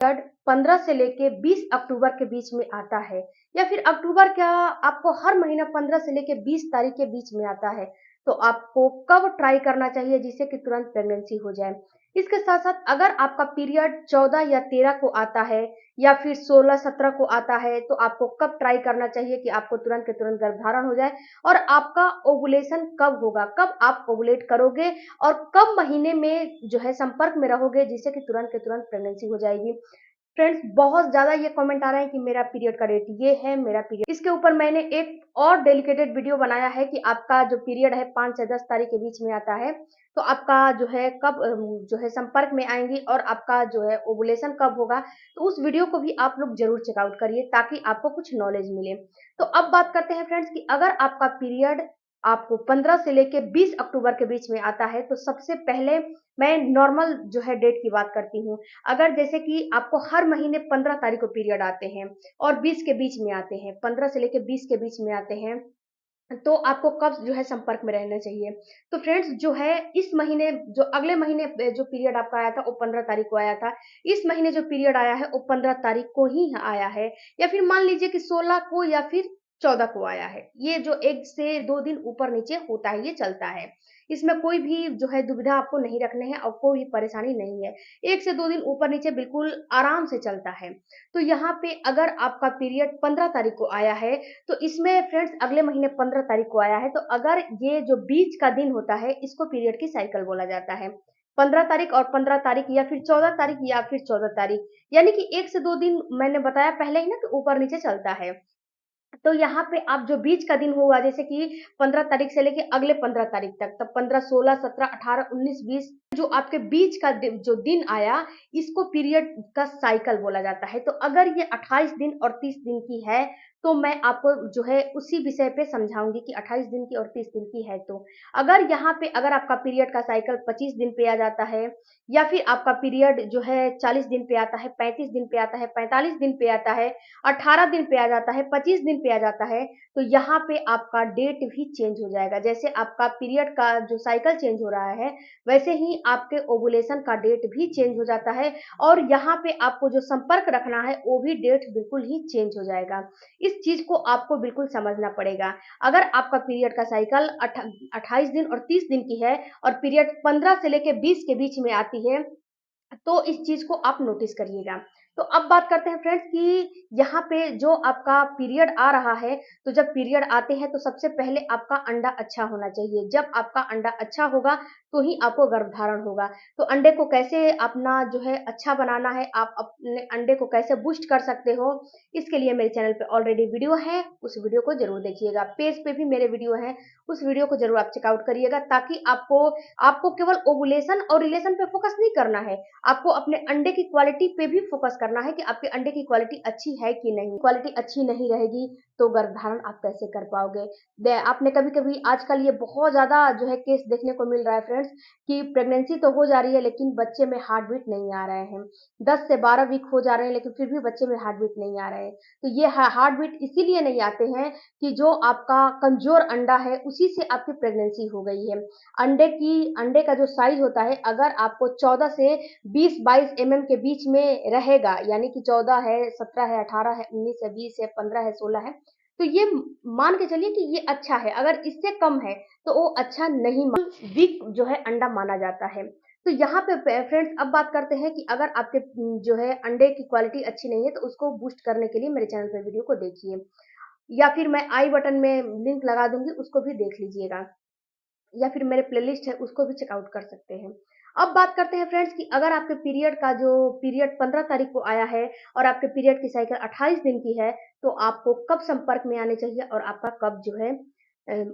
Period 15 से लेके 20 अक्टूबर के बीच में आता है, या फिर अक्टूबर क्या आपको हर महीना 15 से लेके 20 तारीख के बीच में आता है, तो आपको कब ट्राई करना चाहिए जिससे कि तुरंत प्रेगनेंसी हो जाए। इसके साथ साथ अगर आपका पीरियड 14 या 13 को आता है या फिर 16-17 को आता है, तो आपको कब ट्राई करना चाहिए कि आपको तुरंत के तुरंत गर्भधारण हो जाए, और आपका ओवुलेशन कब होगा, कब आप ओवुलेट करोगे और कब महीने में जो है संपर्क में रहोगे जिससे कि तुरंत के तुरंत प्रेगनेंसी हो जाएगी। फ्रेंड्स, बहुत ज़्यादा ये कमेंट आ रहा है कि मेरा पीरियड का डेट ये है, मेरा पीरियड, इसके ऊपर मैंने एक और डेडिकेटेड वीडियो बनाया है कि आपका जो पीरियड है 5 से 10 तारीख के बीच में आता है, तो आपका जो है कब जो है संपर्क में आएँगी और आपका जो है ओवुलेशन कब होगा, तो उस वीडियो को भी आप लोग ज़रूर चेकआउट करिए ताकि आपको कुछ नॉलेज मिले। तो अब बात करते हैं फ्रेंड्स कि अगर आपका पीरियड आपको 15 से लेके 20 अक्टूबर के बीच में आता है, तो सबसे पहले मैं नॉर्मल जो है डेट की बात करती हूँ। अगर जैसे कि आपको हर महीने 15 तारीख को पीरियड आते हैं और 20 के बीच में आते हैं, 15 से लेके 20 के बीच में आते हैं, तो आपको कब जो है संपर्क में रहना चाहिए। तो फ्रेंड्स, जो है इस महीने जो अगले महीने जो पीरियड आपका आया था वो 15 तारीख को आया था। इस महीने जो पीरियड आया है वो 15 तारीख को ही आया है, या फिर मान लीजिए कि 16 को या फिर 14 को आया है। ये जो 1 से 2 दिन ऊपर-नीचे होता है, ये चलता है। इसमें कोई भी जो है दुविधा आपको नहीं रखने हैं और कोई परेशानी नहीं है। 1 से 2 दिन ऊपर-नीचे बिल्कुल आराम से चलता है। तो यहाँ पे अगर आपका पीरियड 15 तारीख को आया है, तो इसमें फ्रेंड्स अगले महीने 15 तारीख को आया है, तो अगर ये जो बीच का दिन होता है इसको पीरियड की साइकिल बोला जाता है। 15 तारीख और 15 तारीख या फिर 14 तारीख या फिर 14 तारीख, यानी कि 1 से 2 दिन मैंने बताया पहले ही ना कि ऊपर-नीचे चलता है। तो यहाँ पे आप जो बीच का दिन होगा, जैसे कि 15 तारीख से लेके अगले 15 तारीख तक, तब 15, 16, 17, 18, 19, 20 जो आपके बीच का जो दिन आया, इसको पीरियड का साइकिल बोला जाता है। तो अगर ये 28 दिन और 30 दिन की है, तो मैं आपको जो है उसी विषय पे समझाऊंगी कि 28 दिन की और 30 दिन की है। तो अगर यहाँ पे अगर आपका पीरियड का साइकिल 25 दिन पे आ जाता है, या फिर आपका पीरियड जो है 40 दिन पे आता है, 35 दिन पे आता है, 45 दिन पे आता है, 18 दिन पे आ जाता है, 25 दिन पे आ जाता है, तो यहाँ पे आपका डेट भी चेंज हो जाएगा। जैसे आपका पीरियड का जो साइकिल चेंज हो रहा है, वैसे ही आपके ओवुलेशन का डेट भी चेंज हो जाता है, और यहाँ पे आपको जो संपर्क रखना है वो भी डेट बिल्कुल ही चेंज हो जाएगा। इस चीज को आपको बिल्कुल समझना पड़ेगा। अगर आपका पीरियड का साइकिल 28 दिन और 30 दिन की है और पीरियड 15 से लेके 20 के बीच में आती है, तो इस चीज को आप नोटिस करिएगा। तो अब बात करते हैं फ्रेंड्स कि यहाँ पे जो आपका पीरियड आ रहा है, तो जब पीरियड आते हैं तो सबसे पहले आपका अंडा अच्छा होना चाहिए। जब आपका अंडा अच्छा होगा तो ही आपको गर्भधारण होगा। तो अंडे को कैसे अपना जो है अच्छा बनाना है, आप अपने अंडे को कैसे बूस्ट कर सकते हो, इसके लिए मेरे चैनल पे ऑलरेडी वीडियो है, उस वीडियो को जरूर देखिएगा। पेज पे भी मेरे वीडियो है, उस वीडियो को जरूर आप चेकआउट करिएगा, ताकि आपको आपको केवल ओवुलेशन और रिलेशन पे फोकस नहीं करना है, आपको अपने अंडे की क्वालिटी पे भी फोकस करना है कि आपके अंडे की क्वालिटी अच्छी है कि नहीं। क्वालिटी अच्छी नहीं रहेगी तो गर्भधारण आप कैसे कर पाओगे। आपने कभी कभी आजकल ये बहुत ज्यादा जो है केस देखने को मिल रहा है फ्रेंड्स, कि प्रेगनेंसी तो हो जा रही है लेकिन बच्चे में हार्ट बीट नहीं आ रहे हैं। 10 से 12 वीक हो जा रहे हैं लेकिन फिर भी बच्चे में हार्ट बीट नहीं आ रहे हैं। तो ये हार्ट बीट इसीलिए नहीं आते हैं कि जो आपका कमजोर अंडा है उसी से आपकी प्रेगनेंसी हो गई है। अंडे का जो साइज होता है, अगर आपको 14 से 20-22 के बीच में रहेगा, यानी कि 14 है, 17 है, 18 है, 19 है, 20 है, 15 है, 16 है, तो ये मान के चलिए कि ये अच्छा है। अगर इससे कम है तो वो अच्छा नहीं, वीक जो है अंडा माना जाता है। तो यहाँ पे फ्रेंड्स अब बात करते हैं कि अगर आपके जो है अंडे की क्वालिटी अच्छी नहीं है, तो उसको बूस्ट करने के लिए मेरे चैनल पे वीडियो को देखिए, या फिर मैं आई बटन में लिंक लगा दूंगी, उसको भी देख लीजिएगा, या फिर मेरे प्लेलिस्ट है उसको भी चेकआउट कर सकते हैं। अब बात करते हैं फ्रेंड्स कि अगर आपके पीरियड का जो पीरियड 15 तारीख को आया है और आपके पीरियड की साइकिल 28 दिन की है, तो आपको कब संपर्क में आने चाहिए और आपका कब जो है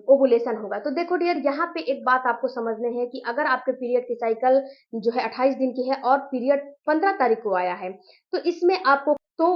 ओवुलेशन होगा। तो देखो डियर, यहाँ पे एक बात आपको समझने है कि अगर आपके पीरियड की साइकिल जो है 28 दिन की है और पीरियड 15 तारीख को आया है, तो इसमें आपको तो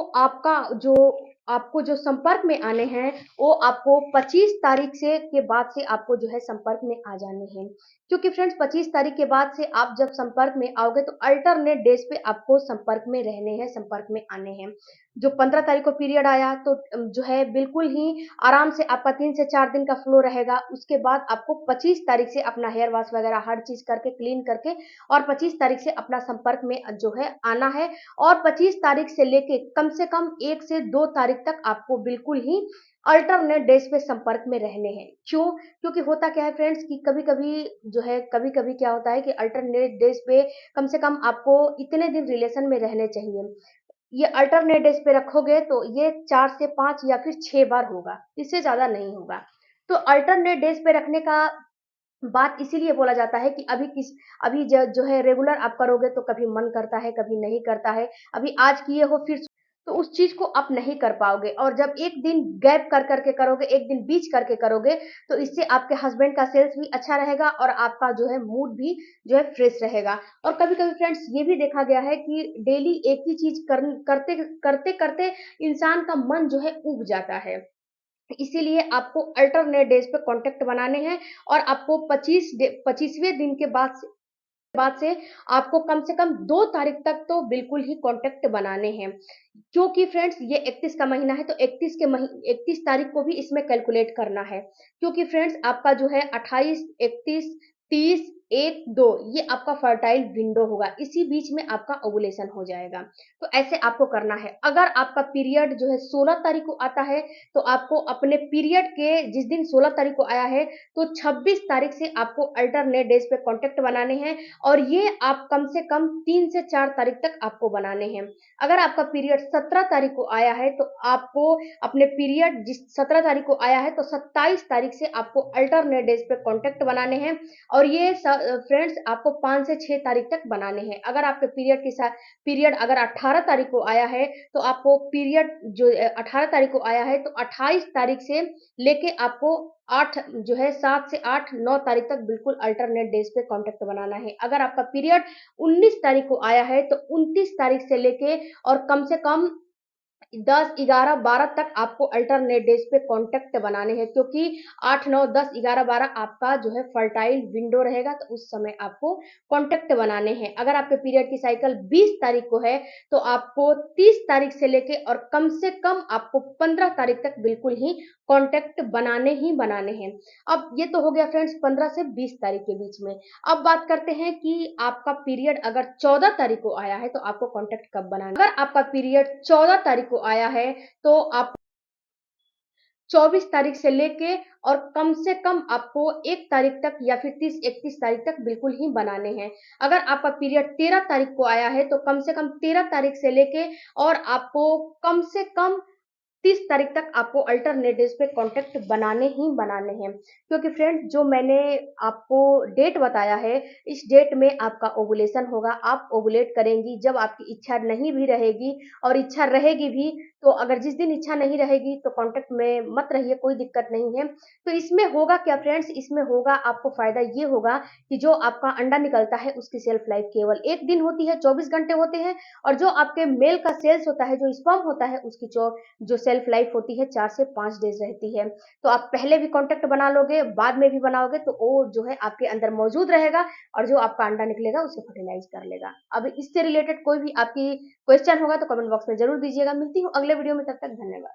आपको जो संपर्क में आने हैं, वो आपको 25 तारीख से के बाद से आपको जो है संपर्क में आ जाने हैं। क्योंकि फ्रेंड्स 25 तारीख के बाद से आप जब संपर्क में आओगे तो अल्टरनेट डेज पे आपको संपर्क में रहने हैं, संपर्क में आने हैं। जो 15 तारीख को पीरियड आया तो जो है बिल्कुल ही आराम से आपका 3 से 4 दिन का फ्लो रहेगा। उसके बाद आपको 25 तारीख से अपना हेयर वॉश वगैरह हर चीज़ करके क्लीन करके और 25 तारीख से अपना संपर्क में जो है आना है। और 25 तारीख से लेके कम से कम 1 से 2 तारीख तक आपको बिल्कुल ही अल्टरनेट डेज पे संपर्क में रहने हैं। क्यों? क्योंकि होता क्या है फ्रेंड्स कि कभी-कभी जो है कभी-कभी क्या होता है कि अल्टरनेट डेज पे कम से कम आपको इतने दिन रिलेशन में रहने चाहिए। ये अल्टरनेट डेज पे रखोगे तो ये 4 से 5 या फिर 6 बार होगा, इससे ज़्यादा नहीं होगा। तो अल्टरनेट डेज पे रखने का बात इसीलिए बोला जाता है कि अभी जो है रेगुलर आप करोगे तो कभी मन करता है, कभी नहीं करता है। अभी आज किए हो फिर तो उस चीज़ को आप नहीं कर पाओगे और जब एक दिन गैप कर के करोगे, एक दिन बीच करके करोगे, तो इससे आपके हस्बैंड का सेल्स भी अच्छा रहेगा और आपका जो है मूड भी जो है फ्रेश रहेगा। और कभी-कभी फ्रेंड्स ये भी देखा गया है कि डेली एक ही चीज़ करते-करते इंसान का मन जो है ऊब जाता है। इसीलिए आपको अल्टरनेट डेज पे कॉन्टैक्ट बनाने हैं और आपको 25वें दिन के बाद से आपको कम से कम 2 तारीख तक तो बिल्कुल ही कॉन्टैक्ट बनाने हैं। क्योंकि फ्रेंड्स ये 31 का महीना है तो 31 तारीख को भी इसमें कैलकुलेट करना है। क्योंकि फ्रेंड्स आपका जो है 28, 31, 30, 1, 2 ये आपका फर्टाइल विंडो होगा। इसी बीच में आपका ओवुलेशन हो जाएगा। तो ऐसे आपको करना है। अगर आपका पीरियड जो है 16 तारीख को आता है तो आपको अपने पीरियड के जिस दिन 16 तारीख को आया है तो 26 तारीख से आपको अल्टरनेट डेज पे कॉन्टैक्ट बनाने हैं और ये आप कम से कम 3 से 4 तारीख तक आपको बनाने हैं। अगर आपका पीरियड 17 तारीख को आया है तो आपको अपने पीरियड जिस 17 तारीख को आया है तो 27 तारीख से आपको अल्टरनेट डेज पे कॉन्टैक्ट बनाने हैं और ये फ्रेंड्स आपको 5 से 6 तारीख तक बनाने हैं। अगर आपके पीरियड अगर 18 तारीख को आया है तो आपको पीरियड जो 18 तारीख को आया है तो 28 तारीख से लेके आपको 8 जो है 7 से 8 9 तारीख तक बिल्कुल अल्टरनेट डेज पे कॉन्टैक्ट बनाना है। अगर आपका पीरियड 19 तारीख को आया है तो 29 तारीख से लेके और कम से कम 10, 11, 12 तक आपको अल्टरनेट डेज पे कॉन्टैक्ट बनाने हैं क्योंकि 8, 9, 10, 11, 12 आपका जो है फर्टाइल विंडो रहेगा तो उस समय आपको कॉन्टैक्ट बनाने हैं। अगर आपके पीरियड की साइकिल 20 तारीख को है तो आपको 30 तारीख से लेके और कम से कम आपको 15 तारीख तक बिल्कुल ही कॉन्टैक्ट बनाने ही बनाने हैं। अब ये तो हो गया फ्रेंड्स 15 से 20 तारीख के बीच में। अब बात करते हैं कि आपका पीरियड अगर 14 तारीख को आया है तो आपको कॉन्टैक्ट कब बनाना है। अगर आपका पीरियड 14 तारीख को आया है तो आप 24 तारीख से लेके और कम से कम आपको 1 तारीख तक या फिर 30-31 तारीख तक बिल्कुल ही बनाने हैं। अगर आपका पीरियड 13 तारीख को आया है तो कम से कम 13 तारीख से लेके और आपको कम से कम 30 तारीख तक आपको अल्टरनेट डेज पे कॉन्टैक्ट बनाने ही बनाने हैं क्योंकि फ्रेंड्स जो मैंने आपको डेट बताया है इस डेट में आपका ओवुलेशन होगा। आप ओवुलेट करेंगी जब आपकी इच्छा नहीं भी रहेगी और इच्छा रहेगी भी तो अगर जिस दिन इच्छा नहीं रहेगी तो कॉन्टैक्ट में मत रहिए, कोई दिक्कत नहीं है। तो इसमें होगा क्या फ्रेंड्स, इसमें होगा आपको फायदा ये होगा कि जो आपका अंडा निकलता है उसकी सेल्फ लाइफ केवल 1 दिन होती है, 24 घंटे होते हैं और जो आपके मेल का सेल्स होता है, जो स्पर्म होता है उसकी जो सेल्फ लाइफ होती है 4 से 5 डेज रहती है। तो आप पहले भी कॉन्टैक्ट बना लोगे, बाद में भी बनाओगे तो वो जो है आपके अंदर मौजूद रहेगा और जो आपका अंडा निकलेगा उसे फर्टिलाइज कर लेगा। अब इससे रिलेटेड कोई भी आपकी क्वेश्चन होगा तो कमेंट बॉक्स में जरूर दीजिएगा। मिलती हूँ अगले वीडियो में, तब तक धन्यवाद।